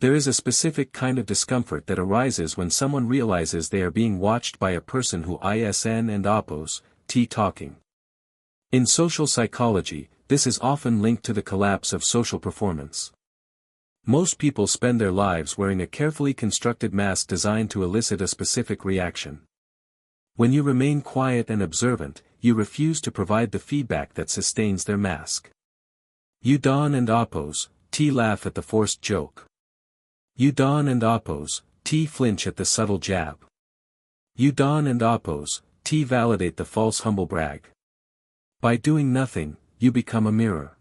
There is a specific kind of discomfort that arises when someone realizes they are being watched by a person who isn and oppose, t talking. In social psychology, this is often linked to the collapse of social performance. Most people spend their lives wearing a carefully constructed mask designed to elicit a specific reaction. When you remain quiet and observant, you refuse to provide the feedback that sustains their mask. You don and oppose, t laugh at the forced joke. You don and oppose, t flinch at the subtle jab. You don and oppose, t validate the false humble brag. By doing nothing, you become a mirror.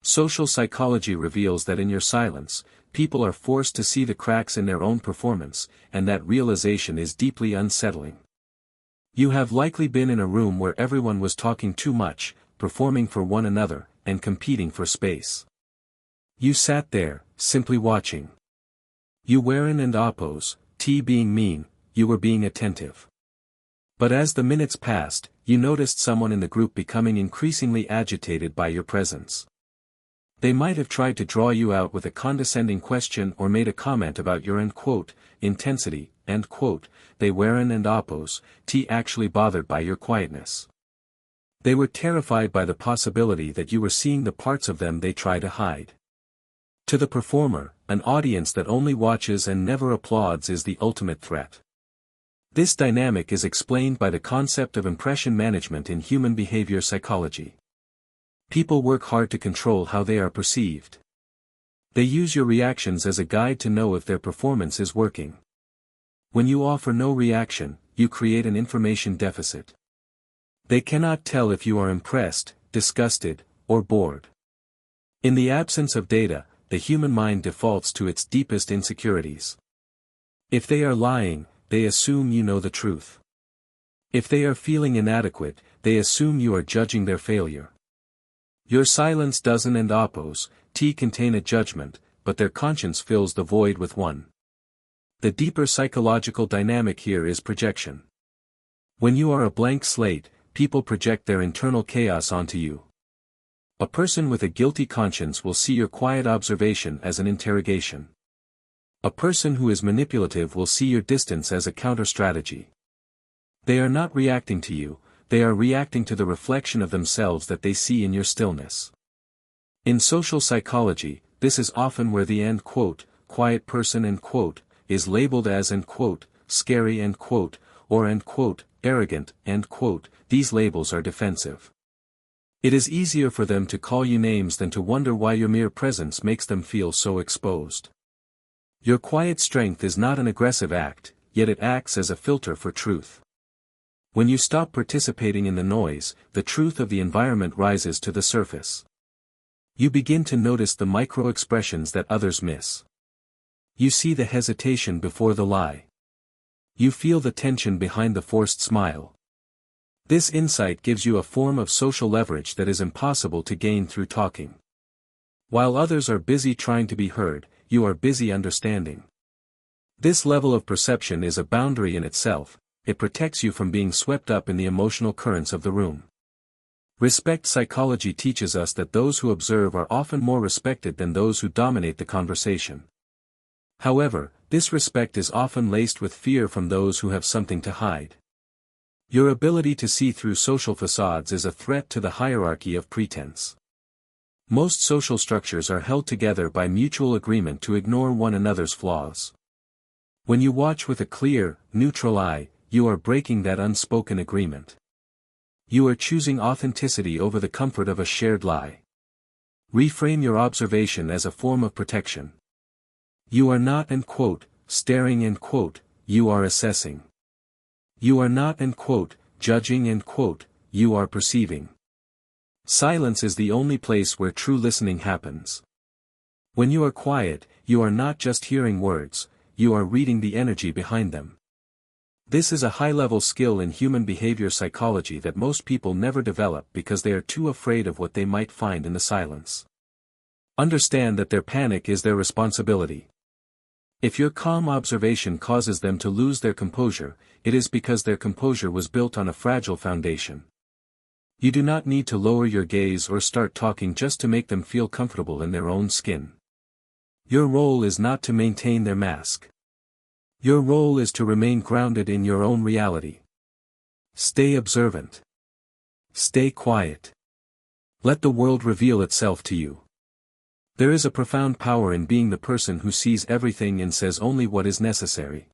Social psychology reveals that in your silence, people are forced to see the cracks in their own performance, and that realization is deeply unsettling. You have likely been in a room where everyone was talking too much, performing for one another, and competing for space. You sat there, simply watching. You wherein and oppose, t being mean, you were being attentive. But as the minutes passed, you noticed someone in the group becoming increasingly agitated by your presence. They might have tried to draw you out with a condescending question or made a comment about your intensity, they wherein and oppose, t actually bothered by your quietness. They were terrified by the possibility that you were seeing the parts of them they try to hide. To the performer, an audience that only watches and never applauds is the ultimate threat. This dynamic is explained by the concept of impression management in human behavior psychology. People work hard to control how they are perceived. They use your reactions as a guide to know if their performance is working. When you offer no reaction, you create an information deficit. They cannot tell if you are impressed, disgusted, or bored. In the absence of data, the human mind defaults to its deepest insecurities. If they are lying, they assume you know the truth. If they are feeling inadequate, they assume you are judging their failure. Your silence doesn't and oppose, t contain a judgment, but their conscience fills the void with one. The deeper psychological dynamic here is projection. When you are a blank slate, people project their internal chaos onto you. A person with a guilty conscience will see your quiet observation as an interrogation. A person who is manipulative will see your distance as a counter-strategy. They are not reacting to you, they are reacting to the reflection of themselves that they see in your stillness. In social psychology, this is often where the quiet person is labeled as scary or arrogant these labels are defensive. It is easier for them to call you names than to wonder why your mere presence makes them feel so exposed. Your quiet strength is not an aggressive act, yet it acts as a filter for truth. When you stop participating in the noise, the truth of the environment rises to the surface. You begin to notice the micro-expressions that others miss. You see the hesitation before the lie. You feel the tension behind the forced smile. This insight gives you a form of social leverage that is impossible to gain through talking. While others are busy trying to be heard, you are busy understanding. This level of perception is a boundary in itself, it protects you from being swept up in the emotional currents of the room. Respect psychology teaches us that those who observe are often more respected than those who dominate the conversation. However, this respect is often laced with fear from those who have something to hide. Your ability to see through social facades is a threat to the hierarchy of pretense. Most social structures are held together by mutual agreement to ignore one another's flaws. When you watch with a clear, neutral eye, you are breaking that unspoken agreement. You are choosing authenticity over the comfort of a shared lie. Reframe your observation as a form of protection. You are not staring you are assessing. You are not judging you are perceiving. Silence is the only place where true listening happens. When you are quiet, you are not just hearing words, you are reading the energy behind them. This is a high-level skill in human behavior psychology that most people never develop because they are too afraid of what they might find in the silence. Understand that their panic is their responsibility. If your calm observation causes them to lose their composure, it is because their composure was built on a fragile foundation. You do not need to lower your gaze or start talking just to make them feel comfortable in their own skin. Your role is not to maintain their mask. Your role is to remain grounded in your own reality. Stay observant. Stay quiet. Let the world reveal itself to you. There is a profound power in being the person who sees everything and says only what is necessary.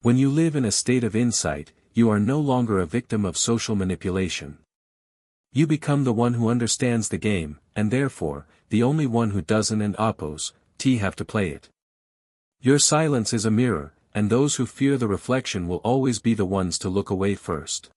When you live in a state of insight, you are no longer a victim of social manipulation. You become the one who understands the game, and therefore, the only one who doesn't and have to play it. Your silence is a mirror, and those who fear the reflection will always be the ones to look away first.